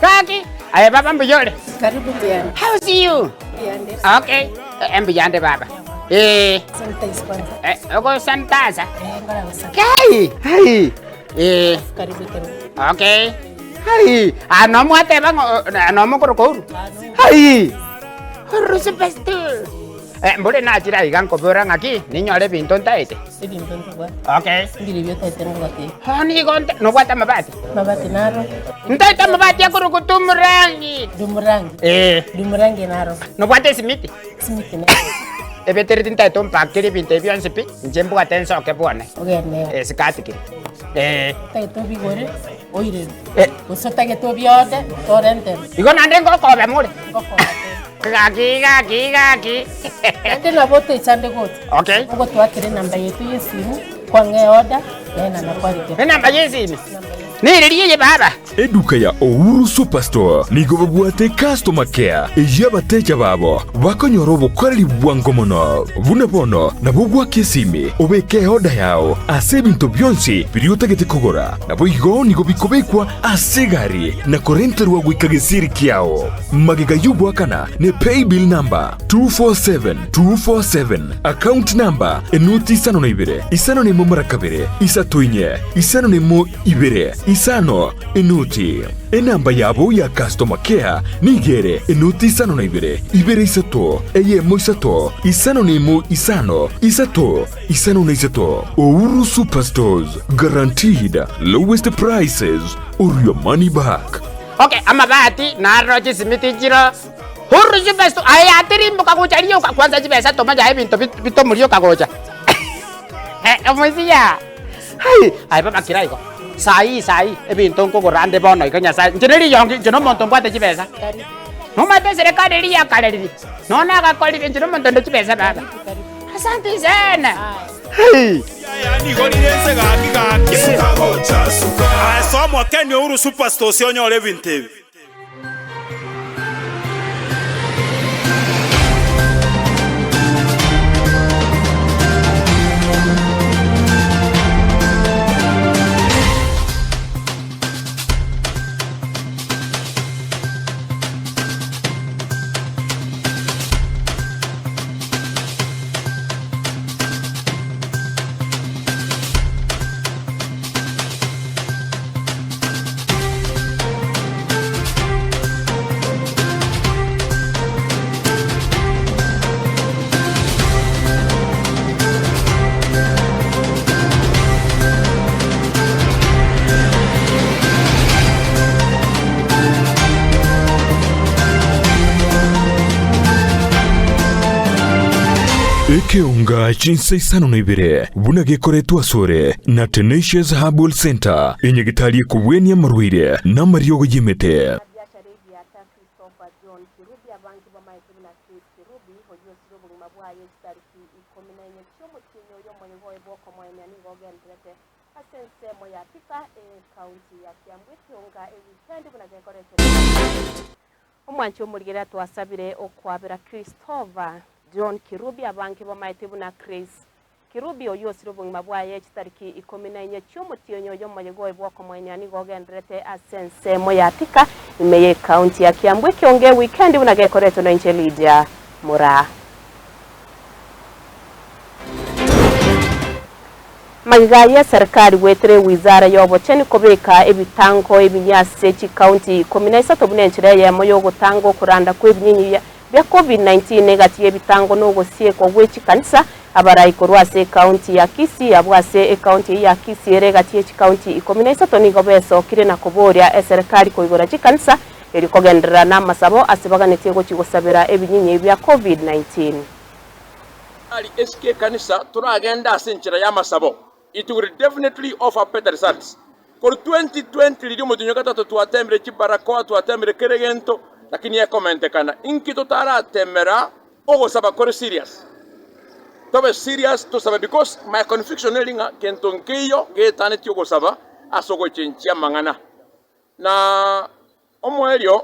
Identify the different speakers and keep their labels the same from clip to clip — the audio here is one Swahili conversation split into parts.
Speaker 1: Kaki. Aye baba mbiyole.
Speaker 2: Karibu Biande.
Speaker 1: How's you?
Speaker 2: Biande.
Speaker 1: Okay. Mbiyande baba.
Speaker 2: Sanitize kwanza.
Speaker 1: Uko sanitizer.
Speaker 2: Ngara wasaka.
Speaker 1: Kai. Hai.
Speaker 2: Karibu tena.
Speaker 1: Okay. Hai. Anomu ate bang anomu korokoro. Hai. Rusu bestu. Mbole na ajira igang kobora ngaki ninyole binton taite.
Speaker 2: Binton kwa.
Speaker 1: Okay.
Speaker 2: Ngiri byo taite ngwate.
Speaker 1: Hani gonte no kwata mabati.
Speaker 2: Mabati naro.
Speaker 1: Ntaita mabati yakuru kutumurangi.
Speaker 2: Dumurangi. Dumurangi naro.
Speaker 1: No kwata simiti.
Speaker 2: Simiti naro.
Speaker 1: Ebeteri tinta tom pakiri binte bion sipi. Njembu atenso ke buone.
Speaker 2: Okay ne.
Speaker 1: Sikati kiri.
Speaker 2: Taito bigore. Oire. Usota ke to biode torrente.
Speaker 1: Igo nande kobe mure.
Speaker 2: Kobe.
Speaker 1: Kaki.
Speaker 2: Nende na bote chande gote.
Speaker 1: Okay.
Speaker 2: Ugo tuakire namba yetu yesimu kwa ngeoda na nakwarike.
Speaker 1: Namba yesimu. Niririye baba.
Speaker 3: Eduka ya Ouru Superstore nigo babuate customer care eyabateja babo bakonyoro bokoreri bwango mono bune bono nabo gwakesimi obeke oda yao ase bintu byonsi biriyotagete kugora nabo igo nigo bikobekwa ase gari na korente rwa gwikagesiri kiao magega yubwakana ne pay bill number 247247 account number enuti isano na ibere isano ne momara kabere isatuinye isano ne mo ibere isano enuti enamba yabo ya customer care nigere enuti isano na ibere isato eye mo isato isano ne mo isano isato isano na isato Ouru Superstores guaranteed lowest prices or your money back.
Speaker 1: Okay, amabati na roji simiti jiro Ouru Superstore ayatiri mbuka kuchaliyo kwanza jibesa tomaja hebi bito mulio kagoja. Omozia. Hai baba kiraiko. Sai ebinto nko rande bono ikanya sai njeneri yongi njeno monto mbate jibesa. No mate serikali ria kaleli. No na ka kwali njeno monto ndo jibesa baba. Asante sana. Hey.
Speaker 4: Yani golirense gaki. Somo Kenya Ouru Superstore sionyole bintebe.
Speaker 3: Ekeunga chinsa isano na ibere bunagekoretwa sore na Tenacious Herbal Center enyegitalie kubwenia marwire na mariogo yimete
Speaker 5: Omwanchi omurigera twasabire okwabira Christopher John Kirubi abanki bamaitebu na Chris Kirubi oyo siro bungima bwaye kitariki 14 cy'umutionyo yo moyego bwoko mwenyani gogenderete asense moyatika imeye county ya Kiambu kionge weekend bunagekoreto na inche Lydia Moraa Magaya serikali wetre wizara yobocheni kobeka ebitango ebinyase chi county 13 bunenchire ya moyo gutango kuranda kwebinyinyi bya COVID-19 negati ebitango no gosie kwa wechi kanisa abarai korwase county ya Kisii abwase county ya Kisii regati echi county 13 nigo beso kire na koboria serikali koigora chi kanisa erikogendera na masabo asibaganete go chigosabira ebinyinyi bya COVID-19
Speaker 6: ali SK kanisa turagenda asenchira ya masabo. It will definitely offer better results. For 2020 lidi mutunyo kata tuatembre chibarakoa tuatembre keregento lakini ya komente kana inki tutara temera ogo saba kore serious. Tobe serious to saba because my conviction elinga kentonkeyo getane tiogo saba asogo chenchia mangana. Na omwelio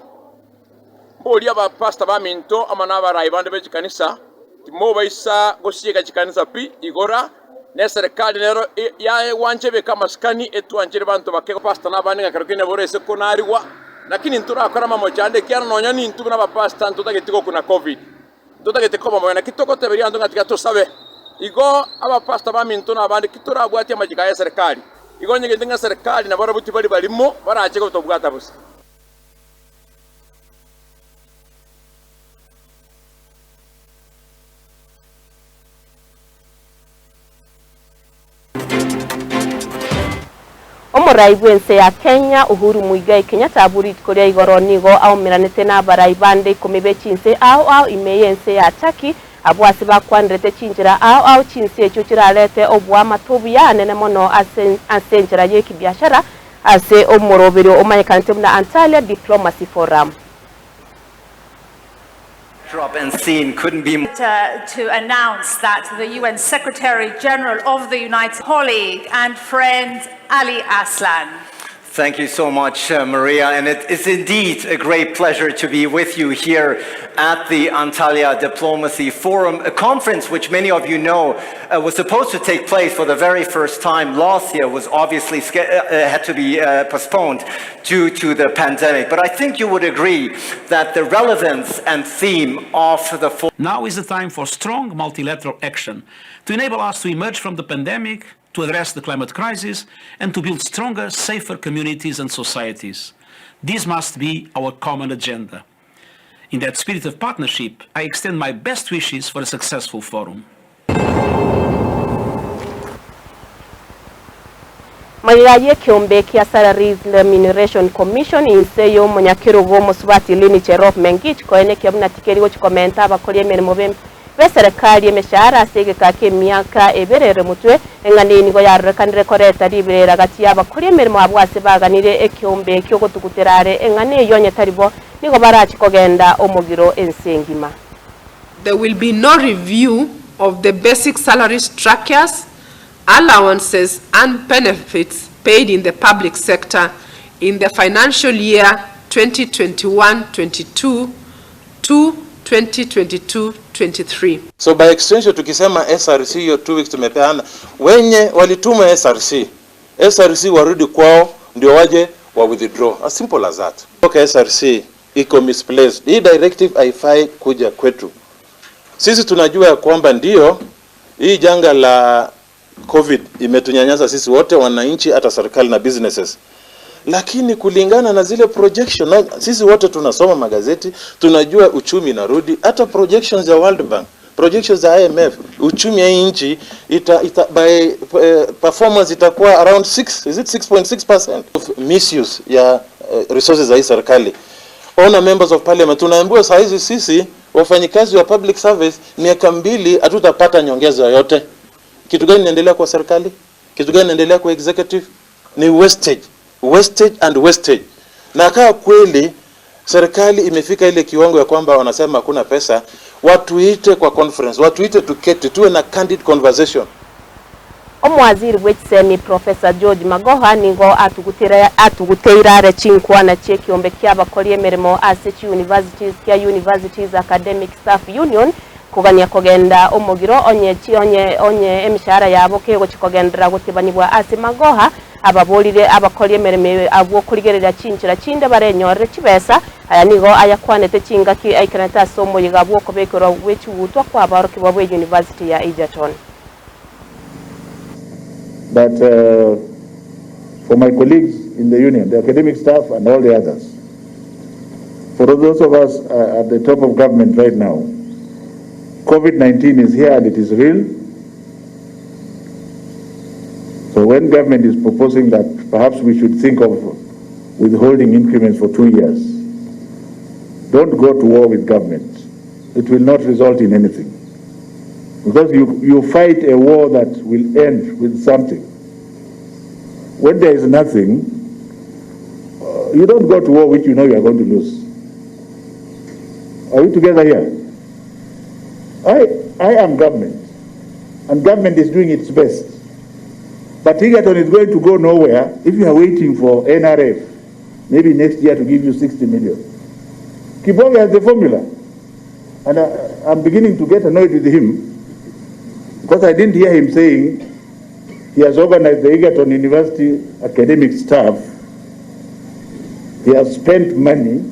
Speaker 6: boli aba pastor ba minto amana ba raibande be kanisa timo baisa gosiega kanisa pi igora ne serikali nero ya wanchebe kama skani etwanchire bantu bakeko pasta nabandi ngakarukine borese kunariwa lakini nturakora mamochande kiana nonya ni ntu na bapasta ntutagitiko kuna covid ntutagitiko mamona kitoko teberi andu ngatika tusabe igo abapasta bamintu nabandi kiturabwati amajiga ya serikali igo nyige nga serikali na barabuti bali balimo baracheko tobwata busa.
Speaker 5: Omurai bwense ya Kenya Uhuru Muigai Kenyatta aburit koria igoro nigo aumiranete na barai bande komebe chinse au imeyense ya Turkey abwasi bakwanrete chinjira au chinse echo kiralete obwa matobu ya nene mono asenjira yeki biashara ase omorobero omayekante na Antalya Diplomacy Forum.
Speaker 7: Drop and scene couldn't be
Speaker 8: to announce that the UN Secretary General of the United colleague and friend Ali Aslan.
Speaker 7: Thank you so much, Maria, and it is indeed a great pleasure to be with you here at the Antalya Diplomacy Forum, a conference which many of you know was supposed to take place for the very first time last year, was obviously had to be postponed due to the pandemic. But I think you would agree that the relevance and theme of the forum
Speaker 9: now is the time for strong multilateral action to enable us to emerge from the pandemic, to address the climate crisis, and to build stronger, safer communities and societies. This must be our common agenda. In that spirit of partnership, I extend my best wishes for a successful forum.
Speaker 5: Mayiraye kiombe kia Salaries Remuneration Commission inseyo monyakirogo musubati lini cherop mengich koene kiamna tikeriwo chikomenta abakolie emirimo beserikali emeshahara asegeka k'emyaka eberere mutwe eng'anini go yarekanire koreta libirera gati y'abakolie emirimo abwase baganire ekiombe kyogotuguterare eng'ani yonye taribo nigo barachi kogenda omugiro ensengima.
Speaker 2: There will be no review of the basic salary structures, allowances and benefits paid in the public sector in the financial year 2021-22 to 2022-23.
Speaker 10: So by extension tukisema SRC hiyo 2 weeks tumepeana, wenye walituma SRC warudi kwao ndio waje wa withdraw. As simple as that. Okay, SRC iko misplaced. Hii directive haifai kuja kwetu. Sisi tunajua ya kwamba ndio hii janga la COVID imetunyanyasa sisi wote wananchi, hata serikali na businesses. Lakini kulingana na zile projection, na sisi wote tunasoma magazeti, tunajua uchumi narudi, hata projections ya World Bank, projections za IMF, uchumi ya nchi by performance itakuwa around 6.6% of misuse ya resources za hii serikali. Ona members of parliament, tunaambiwa saa hizi sisi wafanyikazi wa public service miaka 2 hatutapata nyongeza yoyote. Kitu gani inaendelea kwa serikali? Kitu gani inaendelea kwa executive? Ni wastage and wastage. Na kaa kweli serikali imefika ile kiwango ya kwamba wanasema hakuna pesa, watuite kwa conference, watuite tuketi tuwe na candid conversation.
Speaker 5: Omwaziri w'ekiseni Professor George Magoha nigo atuguteirare chinkwana chekiombe ky'abakolie emirimo ase Universities Academic Staff Union kugania kogenda omugiro onye emishahara yabo kego chikogendera gutebanibwa ase Magoha ababolire abakolie emirimo abo kurigerera chinchira chinde barenyorere chibesa aya nigo ayakwanete chingaki aikanata somo yigabo kobekero wechugutwa kwa baroki babo University ya Egerton.
Speaker 11: But for my colleagues in the union, the academic staff and all the others, for those of us at the top of government right now, COVID-19 is here and it is real. So when government is proposing that perhaps we should think of withholding increments for 2 years, don't go to war with government. It will not result in anything. Because you fight a war that will end with something. When there is nothing, you don't go to war which you know you are going to lose. Are we together here? I am government, and government is doing its best. But Egerton is going to go nowhere if you are waiting for NRF, maybe next year to give you 60 million. Kibonge has the formula, and I'm beginning to get annoyed with him, because I didn't hear him saying He has organized the Egerton University academic staff. He has spent money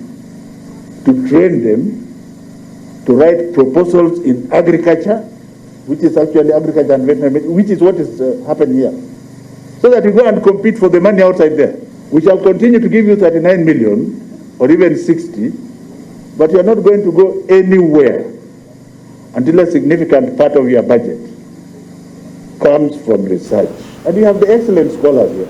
Speaker 11: to train them to write proposals in agriculture, which is actually agriculture and veterinary, which is what is happening here. So that you go and compete for the money outside there. We shall continue to give you 39 million or even 60, but you are not going to go anywhere until a significant part of your budget comes from research. And you have the excellent scholars here.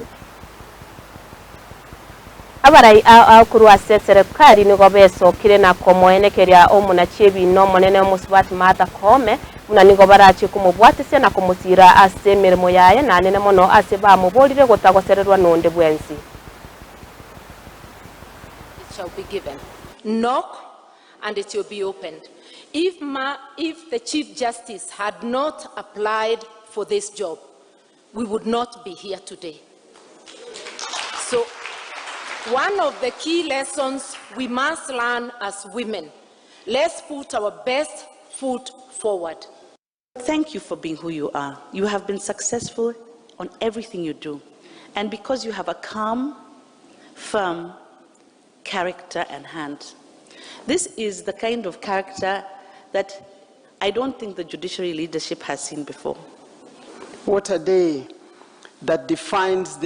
Speaker 5: Abarai akuru ase serikali nigo besokire na komoenekeria omuna chebi no monene musubati mata kome muna nigo barachi kumubwatise na kumusira ase mirimo yaye na nene mono ase bamubolire gotagosererwa nonde bwensi.
Speaker 12: It shall be given. Knock and it will be opened. If the Chief Justice had not applied for this job, we would not be here today. So one of the key lessons we must learn as women, let's put our best foot forward.
Speaker 13: Thank you for being who you are. You have been successful on everything you do. And because you have a calm, firm character and hand. This is the kind of character that I don't think the judiciary leadership has seen before.
Speaker 14: What a day that defines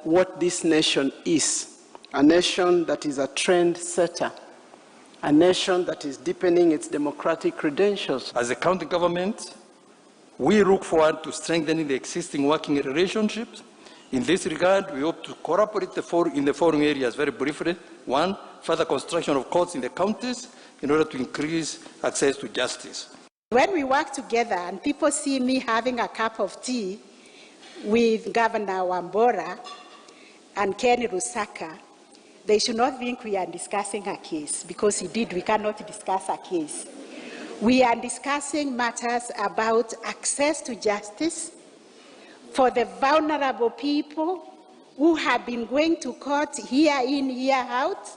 Speaker 14: what this nation is. A nation that is a trend setter. A nation that is deepening its democratic credentials.
Speaker 15: As a county government, we look forward to strengthening the existing working relationships. In this regard, we hope to cooperate in the following areas very briefly. One, further construction of courts in the counties in order to increase access to justice.
Speaker 16: When we work together and people see me having a cup of tea with Governor Wambora and Ken Rusaka, they should not think we are discussing a case, because indeed we cannot discuss a case. We are discussing matters about access to justice for the vulnerable people who have been going to court year in, year out,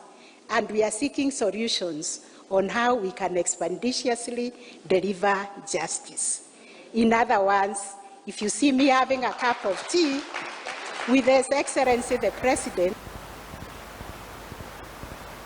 Speaker 16: and we are seeking solutions on how we can expeditiously deliver justice. In other words, if you see me having a cup of tea with His Excellency the President,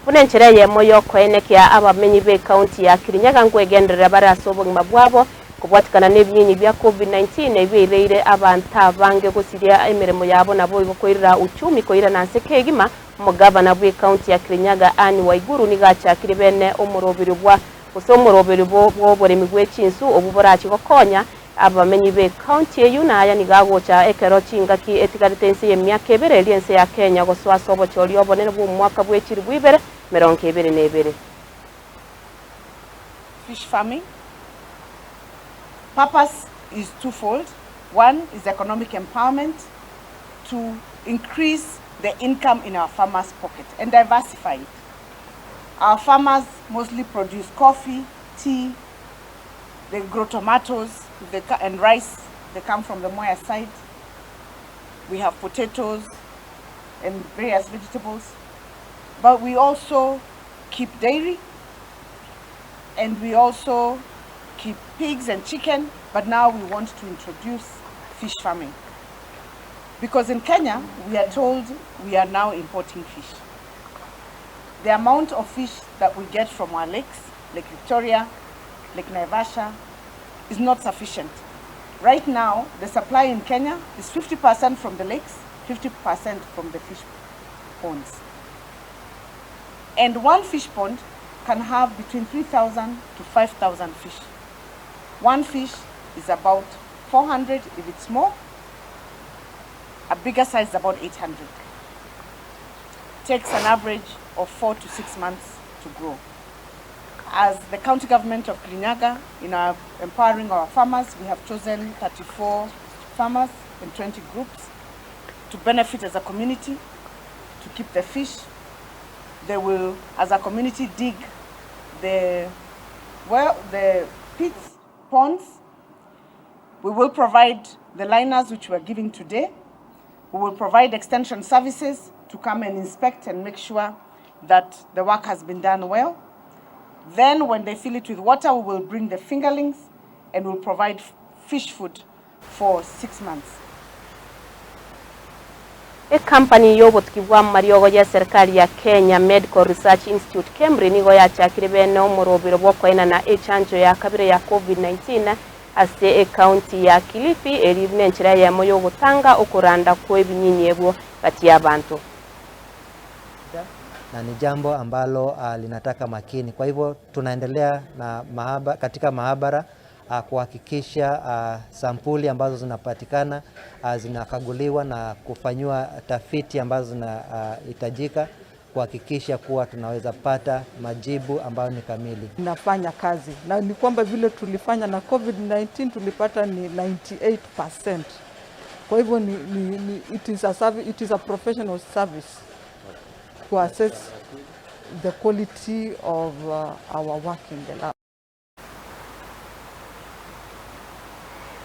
Speaker 5: Punenchereye moyo kwenekia abamenyi be county ya Kirinyaga ngwegenderera barasobongi mabwabo kubwatikana n'ebinyinyi bya COVID-19 ebireire abanta bange gusiria emirimo yabo nabo ibokoirira uchumi koira nanse kegima mugabana bwe county ya Kirinyaga Ani Waiguru nigachakire bene omurobiri bwa usomurobiri bwo boremi gw'ekinsu obuborachi gokonya abamenyi be county eyuna aya nigagocha ekero chingaki etigaritensi yemyaka ebere eliense ya Kenya goswasobo cholio bonene bwo mwaka bw'ekiri bwibere meronke ebere nebere.
Speaker 17: Fish farming. Purpose is twofold. One is economic empowerment, to increase the income in our farmers' pocket and diversify it. Our farmers mostly produce coffee, tea, they grow tomatoes and rice. They come from the Moya side. We have potatoes and various vegetables. But we also keep dairy, and we also keep pigs and chicken, but now we want to introduce fish farming. Because in Kenya, we are told we are now importing fish. The amount of fish that we get from our lakes, Lake Victoria, Lake Naivasha, is not sufficient. Right now, the supply in Kenya is 50% from the lakes, 50% from the fish ponds. And one fish pond can have between 3,000 to 5,000 fish. One fish is about 400 if it's small. A bigger size is about 800. Takes an average of 4 to 6 months to grow. As the county government of Kirinyaga, in our empowering our farmers, we have chosen 34 farmers in 20 groups to benefit as a community, to keep the fish. They will, as a community, dig the pits, ponds. We will provide the liners which we are giving today. We will provide extension services to come and inspect and make sure that the work has been done well. Then when they fill it with water, we will bring the fingerlings and we'll provide fish food for 6 months.
Speaker 5: company yobotkibwa mariogo ya serikali ya Kenya Medical Research Institute Kemri nigo yachakire bene omurobiro bwokoina na echanjo ya kabire ya COVID-19 ase county ya Kilifi eribne nchira ya moyo gutanga okuranda kw'ebinyinyi kati y'abantu
Speaker 18: na ni jambo ambalo linataka makini. Kwa hivyo tunaendelea na katika maabara kuhakikisha sampuli ambazo zinapatikana zinakaguliwa na kufanywa tafiti ambazo zinahitajika kuhakikisha kuwa tunaweza pata majibu ambayo ni kamili.
Speaker 19: Nafanya kazi na ni kwamba vile tulifanya na COVID-19 tulipata ni 98%. Kwa hivyo it is a professional service to assess the quality of our work in the lab.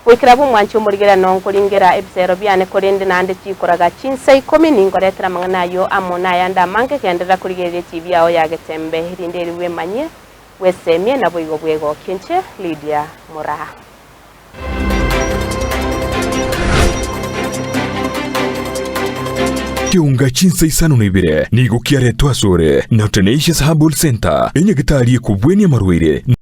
Speaker 5: Wikirabu mwancho murigera nonkuringera ebisero byane korende nande chikoraga chinsai 10 ningoretera manganayo amona yanda mange kendera kurigerera TV yao yagetembe rinderi wemanye wesemye na boigo bwego kinche Lydia Moraa.
Speaker 3: Kiunga chinsa isano nibire nigo kiaretwa sore na Tenacious Herbal Center enye gitari kubweni amarwire